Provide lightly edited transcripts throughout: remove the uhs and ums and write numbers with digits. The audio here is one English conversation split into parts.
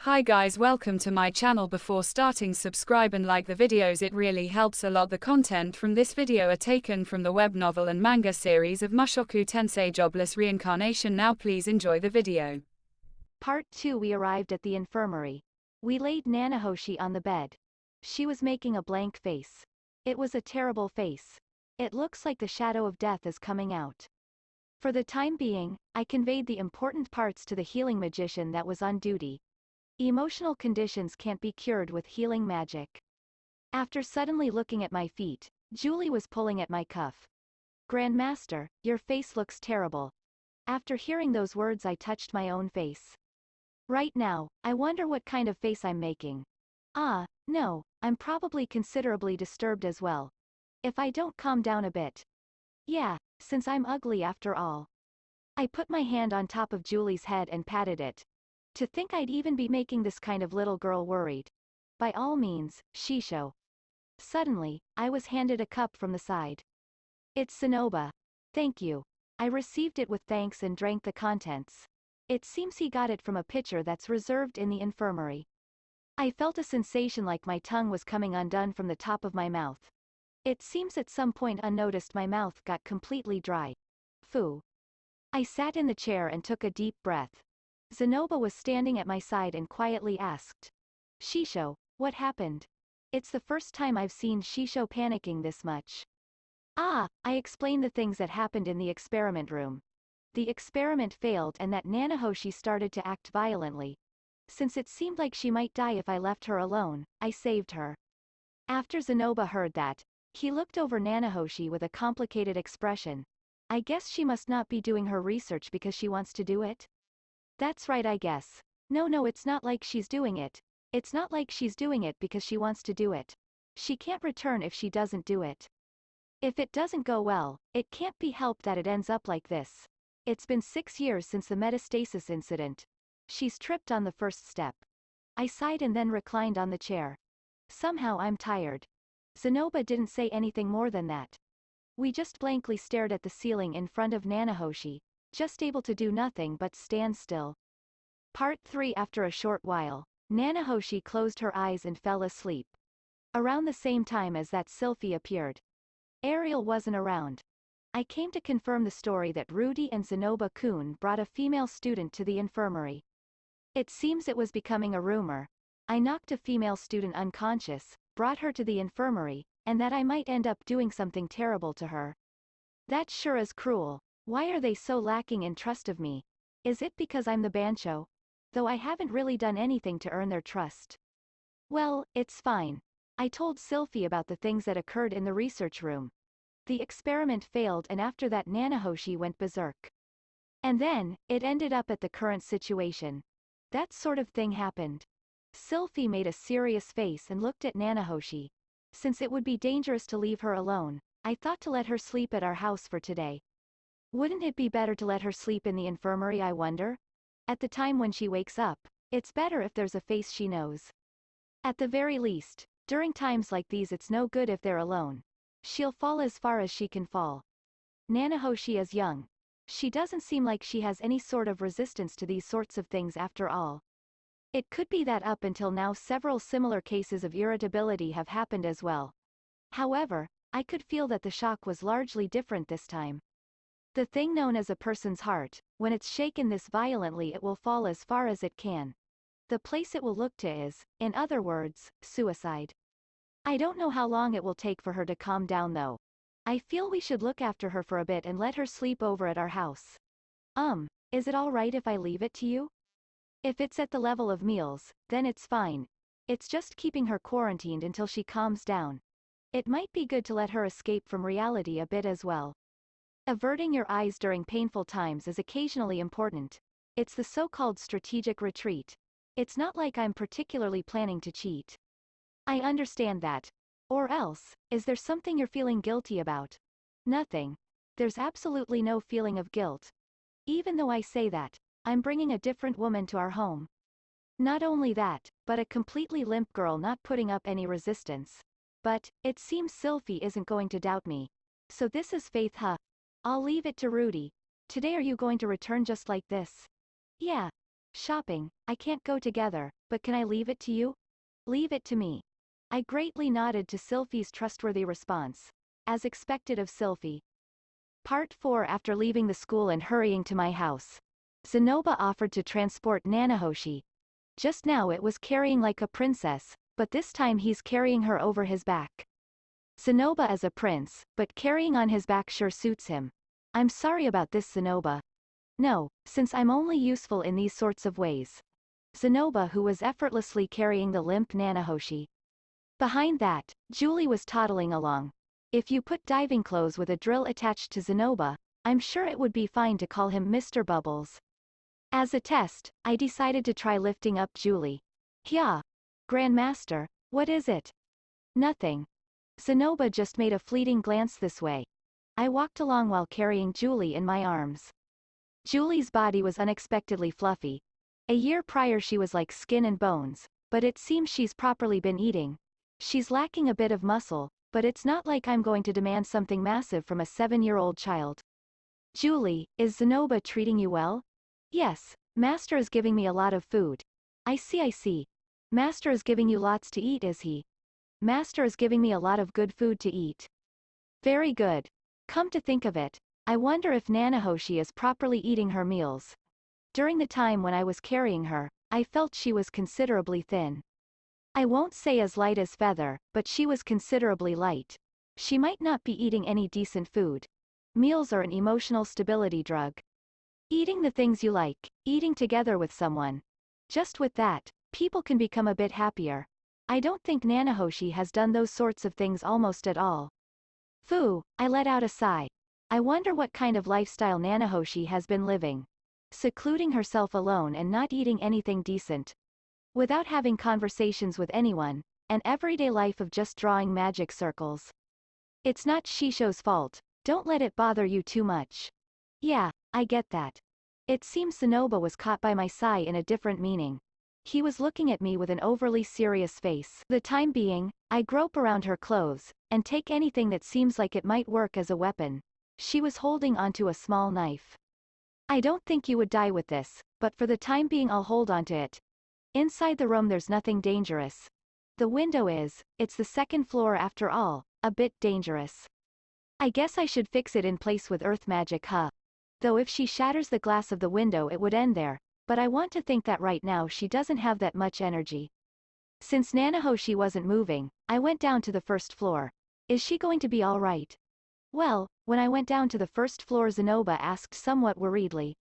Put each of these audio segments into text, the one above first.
Hi guys, welcome to my channel. Before starting, subscribe and like the videos, it really helps a lot. The content from this video are taken from the web novel and manga series of Mushoku Tensei Jobless Reincarnation. Now please enjoy the video. Part 2. We arrived at the infirmary. We laid Nanahoshi on the bed. She was making a blank face. It was a terrible face. It looks like the shadow of death is coming out. For the time being, I conveyed the important parts to the healing magician that was on duty. Emotional conditions can't be cured with healing magic. After suddenly looking at my feet, Julie was pulling at my cuff. Grandmaster, your face looks terrible. After hearing those words, I touched my own face. Right now, I wonder what kind of face I'm making. No, I'm probably considerably disturbed as well. If I don't calm down a bit. Yeah, since I'm ugly after all. I put my hand on top of Julie's head and patted it. To think I'd even be making this kind of little girl worried. By all means, Shisho. Suddenly, I was handed a cup from the side. It's Zanoba. Thank you. I received it with thanks and drank the contents. It seems he got it from a pitcher that's reserved in the infirmary. I felt a sensation like my tongue was coming undone from the top of my mouth. It seems at some point unnoticed my mouth got completely dry. Phew. I sat in the chair and took a deep breath. Zanoba was standing at my side and quietly asked. Shisho, what happened? It's the first time I've seen Shisho panicking this much. I explained the things that happened in the experiment room. The experiment failed and that Nanahoshi started to act violently. Since it seemed like she might die if I left her alone, I saved her. After Zanoba heard that, he looked over Nanahoshi with a complicated expression. I guess she must not be doing her research because she wants to do it? That's right, I guess. No, it's not like she's doing it. It's not like she's doing it because she wants to do it. She can't return if she doesn't do it. If it doesn't go well, it can't be helped that it ends up like this. It's been 6 years since the metastasis incident. She's tripped on the first step. I sighed and then reclined on the chair. Somehow I'm tired. Zanoba didn't say anything more than that. We just blankly stared at the ceiling in front of Nanahoshi, just able to do nothing but stand still. Part 3. After a short while, Nanahoshi closed her eyes and fell asleep. Around the same time as that, Sylphy appeared. Ariel wasn't around. I came to confirm the story that Rudy and Zanoba-kun brought a female student to the infirmary. It seems it was becoming a rumor. I knocked a female student unconscious, brought her to the infirmary, and that I might end up doing something terrible to her. That sure is cruel. Why are they so lacking in trust of me? Is it because I'm the Bancho? Though I haven't really done anything to earn their trust. Well, it's fine. I told Sylphy about the things that occurred in the research room. The experiment failed and after that Nanahoshi went berserk. And then, it ended up at the current situation. That sort of thing happened. Sylphy made a serious face and looked at Nanahoshi. Since it would be dangerous to leave her alone, I thought to let her sleep at our house for today. Wouldn't it be better to let her sleep in the infirmary, I wonder? At the time when she wakes up, it's better if there's a face she knows. At the very least, during times like these it's no good if they're alone. She'll fall as far as she can fall. Nanahoshi is young. She doesn't seem like she has any sort of resistance to these sorts of things after all. It could be that up until now several similar cases of irritability have happened as well. However, I could feel that the shock was largely different this time. The thing known as a person's heart, when it's shaken this violently it will fall as far as it can. The place it will look to is, in other words, suicide. I don't know how long it will take for her to calm down though. I feel we should look after her for a bit and let her sleep over at our house. Is it alright if I leave it to you? If it's at the level of meals, then it's fine. It's just keeping her quarantined until she calms down. It might be good to let her escape from reality a bit as well. Averting your eyes during painful times is occasionally important. It's the so-called strategic retreat. It's not like I'm particularly planning to cheat. I understand that. Or else, is there something you're feeling guilty about? Nothing. There's absolutely no feeling of guilt. Even though I say that, I'm bringing a different woman to our home. Not only that, but a completely limp girl not putting up any resistance. But, it seems Sylphy isn't going to doubt me. So this is faith, huh? I'll leave it to Rudy. Today are you going to return just like this? Yeah. Shopping, I can't go together, but can I leave it to you? Leave it to me. I greatly nodded to Sylphy's trustworthy response. As expected of Sylphy. Part 4. After leaving the school and hurrying to my house, Zanoba offered to transport Nanahoshi. Just now it was carrying like a princess, but this time he's carrying her over his back. Zanoba is a prince, but carrying on his back sure suits him. I'm sorry about this, Zanoba. No, since I'm only useful in these sorts of ways. Zanoba, who was effortlessly carrying the limp Nanahoshi. Behind that, Julie was toddling along. If you put diving clothes with a drill attached to Zanoba, I'm sure it would be fine to call him Mr. Bubbles. As a test, I decided to try lifting up Julie. Yeah. Grandmaster, what is it? Nothing. Zanoba just made a fleeting glance this way. I walked along while carrying Julie in my arms. Julie's body was unexpectedly fluffy. A year prior she was like skin and bones, but it seems she's properly been eating. She's lacking a bit of muscle, but it's not like I'm going to demand something massive from a 7-year-old child. Julie, is Zanoba treating you well? Yes, Master is giving me a lot of food. I see. Master is giving you lots to eat, is he? Master is giving me a lot of good food to eat. Very good. Come to think of it, I wonder if Nanahoshi is properly eating her meals. During the time when I was carrying her, I felt she was considerably thin. I won't say as light as feather, but she was considerably light. She might not be eating any decent food. Meals are an emotional stability drug. Eating the things you like, eating together with someone. Just with that, people can become a bit happier. I don't think Nanahoshi has done those sorts of things almost at all. Phew, I let out a sigh. I wonder what kind of lifestyle Nanahoshi has been living. Secluding herself alone and not eating anything decent. Without having conversations with anyone, an everyday life of just drawing magic circles. It's not Shisho's fault, don't let it bother you too much. Yeah, I get that. It seems Zanoba was caught by my sigh in a different meaning. He was looking at me with an overly serious face. The time being, I grope around her clothes, and take anything that seems like it might work as a weapon. She was holding onto a small knife. I don't think you would die with this, but for the time being I'll hold onto it. Inside the room there's nothing dangerous. The window is, it's the second floor after all, a bit dangerous. I guess I should fix it in place with earth magic, huh? Though if she shatters the glass of the window it would end there, but I want to think that right now she doesn't have that much energy. Since Nanahoshi wasn't moving, I went down to the first floor. Is she going to be alright? Well, when I went down to the first floor Zanoba asked somewhat worriedly.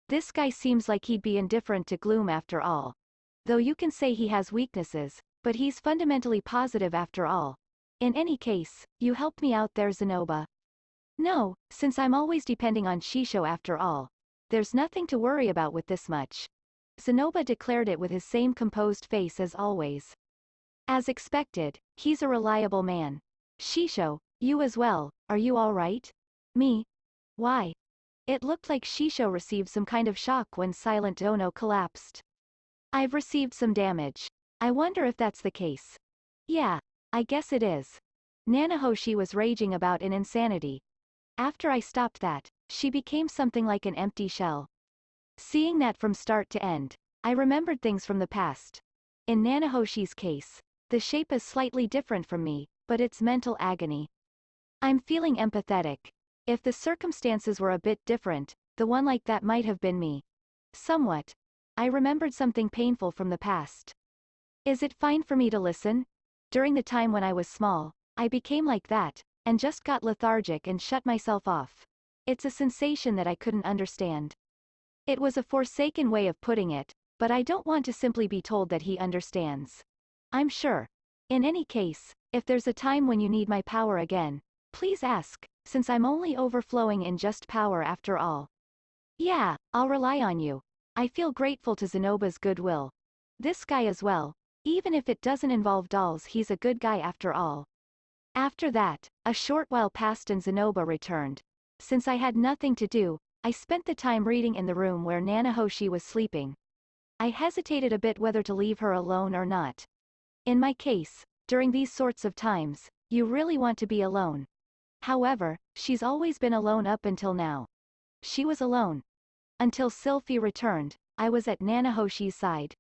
This guy seems like he'd be indifferent to gloom after all. Though you can say he has weaknesses, but he's fundamentally positive after all. In any case, you help me out there, Zanoba. No, since I'm always depending on Shisho after all. There's nothing to worry about with this much. Zanoba declared it with his same composed face as always. As expected, he's a reliable man. Shisho, you as well, are you alright? Me? Why? It looked like Shisho received some kind of shock when Silent Dono collapsed. I've received some damage. I wonder if that's the case. Yeah, I guess it is. Nanahoshi was raging about in insanity. After I stopped that, she became something like an empty shell. Seeing that from start to end, I remembered things from the past. In Nanahoshi's case, the shape is slightly different from me, but it's mental agony. I'm feeling empathetic. If the circumstances were a bit different, the one like that might have been me. Somewhat. I remembered something painful from the past. Is it fine for me to listen? During the time when I was small, I became like that, and just got lethargic and shut myself off. It's a sensation that I couldn't understand. It was a forsaken way of putting it, but I don't want to simply be told that he understands. I'm sure. In any case, if there's a time when you need my power again, please ask, since I'm only overflowing in just power after all. Yeah, I'll rely on you. I feel grateful to Zanoba's goodwill. This guy as well, even if it doesn't involve dolls, he's a good guy after all. After that, a short while passed and Zanoba returned. Since I had nothing to do, I spent the time reading in the room where Nanahoshi was sleeping. I hesitated a bit whether to leave her alone or not. In my case, during these sorts of times, you really want to be alone. However, she's always been alone up until now. She was alone. Until Sylphy returned, I was at Nanahoshi's side.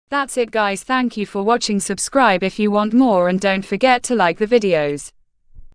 That's it guys, thank you for watching, subscribe if you want more and don't forget to like the videos.